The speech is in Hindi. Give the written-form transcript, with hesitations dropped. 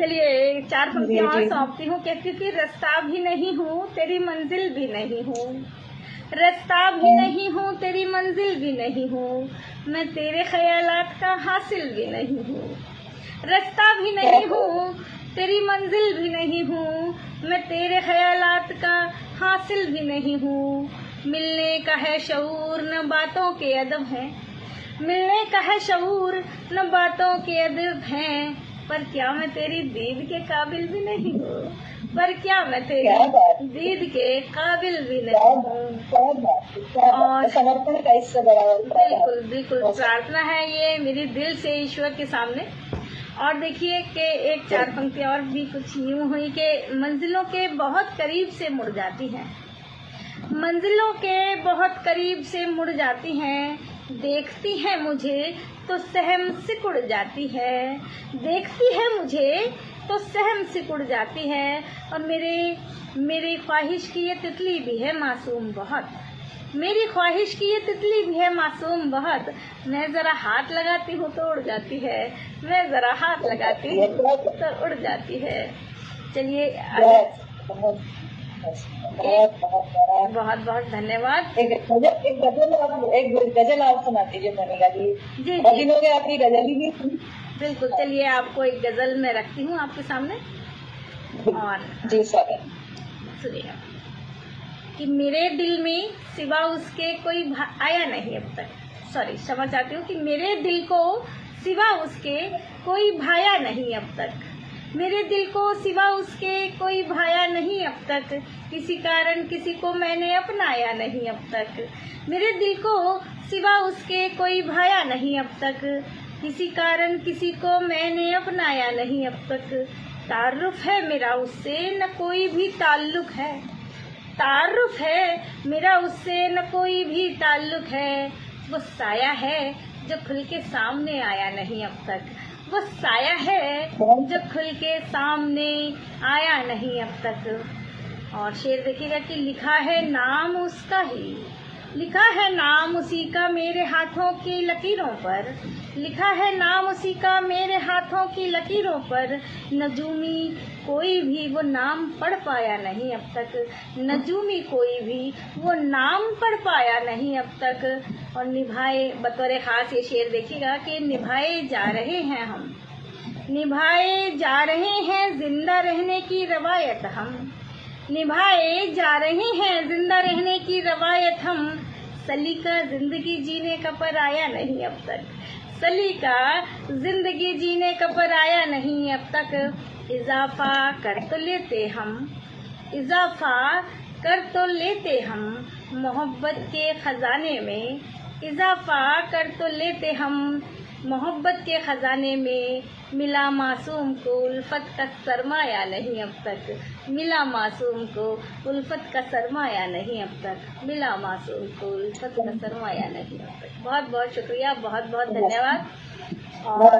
चलिए 4 पंक्तियां और सौंपती हूँ। कहती हूँ कि रास्ता भी नहीं हूँ, तेरी मंजिल भी नहीं हूँ, रास्ता भी नहीं हूँ, तेरी मंजिल भी नहीं हूँ, मैं तेरे ख्यालात का हासिल भी नहीं हूँ। रास्ता भी नहीं हूँ, तेरी मंजिल भी नहीं हूँ, मैं तेरे ख्यालात का हासिल भी नहीं हूँ। मिलने का है शऊर न बातों के अदब है, मिलने का है शऊर न बातों के अदब हैं, पर क्या मैं तेरी दीद के काबिल भी नहीं हूँ, पर क्या मैं तेरी दीद के काबिल भी नहीं हूँ। और समर्पण का इससे बड़ा बिल्कुल बिल्कुल प्रार्थना है ये मेरी दिल से ईश्वर के सामने। और देखिए कि एक 4 पंक्तियां और भी कुछ यूं हुई कि मंजिलों के बहुत करीब से मुड़ जाती हैं, मंजिलों के बहुत करीब से मुड़ जाती हैं, देखती है मुझे तो सहम सिकुड़ जाती है, देखती है मुझे तो सहम सिकुड़ जाती है। और मेरी ख्वाहिश की ये तितली भी है मासूम बहुत, मेरी ख्वाहिश की ये तितली भी है मासूम बहुत, मैं जरा हाथ लगाती हूँ तो उड़ जाती है, मैं जरा हाथ लगाती हूँ तो उड़ जाती है। चलिए बहुत बहुत धन्यवाद। एक गजल आप सुना दीजिए मोनिका जी। जी बहुत दिन हो गए आपकी गजल ही नहीं। बिल्कुल, चलिए आपको एक गजल मैं रखती हूँ आपके सामने। और जी सर सुनिए कि मेरे दिल में सिवा उसके कोई आया नहीं अब तक, सॉरी क्षमा चाहती हूँ कि मेरे दिल को सिवा उसके कोई भाया नहीं अब तक, मेरे दिल को सिवा उसके कोई भाया नहीं अब तक, किसी कारण किसी को मैंने अपनाया नहीं अब तक, मेरे दिल को सिवा उसके कोई भाया नहीं अब तक, किसी कारण किसी को मैंने अपनाया नहीं अब तक। तारुफ है मेरा उससे न कोई भी ताल्लुक है, तारुफ है मेरा उससे न कोई भी ताल्लुक है, वो साया है जो खुल के सामने आया नहीं अब तक, वो साया है जो खुल के सामने आया नहीं अब तक। और शेर देखिएगा कि लिखा है नाम उसका ही, लिखा है नाम उसी का मेरे हाथों की लकीरों पर, लिखा है नाम उसी का मेरे हाथों की लकीरों पर, नजूमी कोई भी वो नाम पढ़ पाया नहीं अब तक, नजूमी कोई भी वो नाम पढ़ पाया नहीं अब तक। और निभाए बतौर खास ये शेर देखिएगा कि निभाए जा रहे हैं हम, निभाए जा रहे हैं जिंदा रहने की रवायत हम, निभाए जा रहे हैं जिंदा रहने की रवायत हम, सलीका जिंदगी जीने का पर आया नहीं अब तक, सलीका जिंदगी जीने का पर आया नहीं अब तक। इजाफा कर तो लेते हम, इजाफा कर तो लेते हम मोहब्बत के खजाने में, इजाफा कर तो लेते हम मोहब्बत के खजाने में, मिला मासूम को उल्फत का सरमाया नहीं अब तक, मिला मासूम को उल्फत का सरमाया नहीं अब तक, मिला मासूम को उल्फत का सरमाया नहीं अब तक। बहुत बहुत शुक्रिया, बहुत बहुत धन्यवाद। और